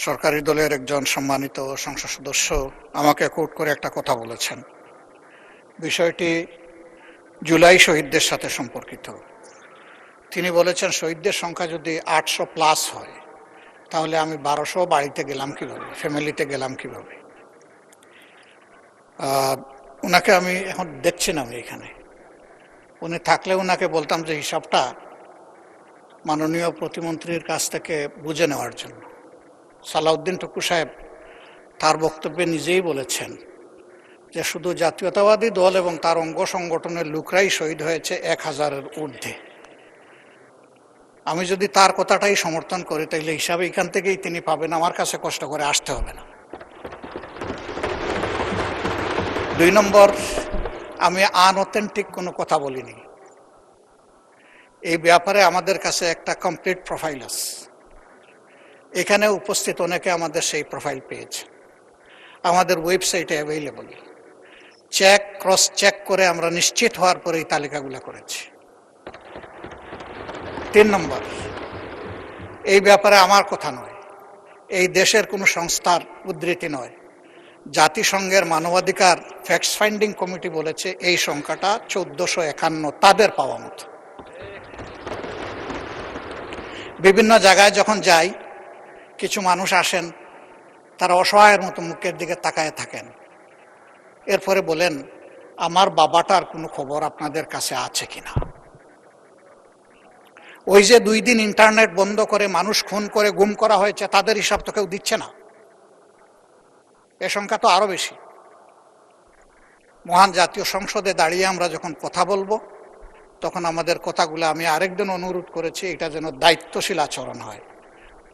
সরকারি দলের একজন সম্মানিত সংসদ সদস্য আমাকে কোট করে একটা কথা বলেছেন। বিষয়টি জুলাই শহীদদের সাথে সম্পর্কিত। তিনি বলেছেন, শহীদদের সংখ্যা যদি 800+ হয় তাহলে আমি 1200 বাড়িতে গেলাম কিভাবে, ফ্যামিলিতে গেলাম কিভাবে। ওনাকে আমি এখন দেখছি না, আমি এখানে উনি থাকলে ওনাকে বলতাম যে হিসাবটা মাননীয় প্রতিমন্ত্রীর কাছ থেকে বুঝে নেওয়ার জন্য। সালাউদ্দিন টুকু সাহেব তার বক্তব্যে নিজেই বলেছেন যে শুধু জাতীয়তাবাদী দল এবং তার অঙ্গ সংগঠনের লোকরাই শহীদ হয়েছে 1000-এর ঊর্ধ্বে। আমি যদি তার কথাটাই সমর্থন করি তাহলে হিসাবে এখান থেকেই তিনি পাবেন, আমার কাছে কষ্ট করে আসতে হবে না। 2 নম্বর, আমি আনঅথেন্টিক কোনো কথা বলিনি। এই ব্যাপারে আমাদের কাছে একটা কমপ্লিট প্রোফাইল আছে। এখানে উপস্থিত অনেকে আমাদের সেই প্রোফাইল পেয়েছে, আমাদের ওয়েবসাইটে অ্যাভেইলেবল। ক্রস চেক করে আমরা নিশ্চিত হওয়ার পরে এই তালিকাগুলো করেছি। 3 নম্বর, এই ব্যাপারে আমার কথা নয়, এই দেশের কোনো সংস্থার উদ্ধৃতি নয়, জাতিসংঘের মানবাধিকার ফ্যাক্টস ফাইন্ডিং কমিটি বলেছে এই সংখ্যাটা 1451 তাদের পাওয়া মতো। বিভিন্ন জায়গায় যখন যাই, কিছু মানুষ আসেন, তারা অসহায়ের মতো মুখের দিকে তাকায় থাকেন, এরপরে বলেন আমার বাবাটার কোনো খবর আপনাদের কাছে আছে কিনা। ওই যে 2 দিন ইন্টারনেট বন্ধ করে মানুষ খুন করে গুম করা হয়েছে, তাদের হিসাব তো কেউ দিচ্ছে না। এ সংখ্যা তো আরো বেশি। মহান জাতীয় সংসদে দাঁড়িয়ে আমরা যখন কথা বলবো, তখন আমাদের কথাগুলো আমি আরেকদিন অনুরোধ করেছি, এটা যেন দায়িত্বশীল আচরণ হয়।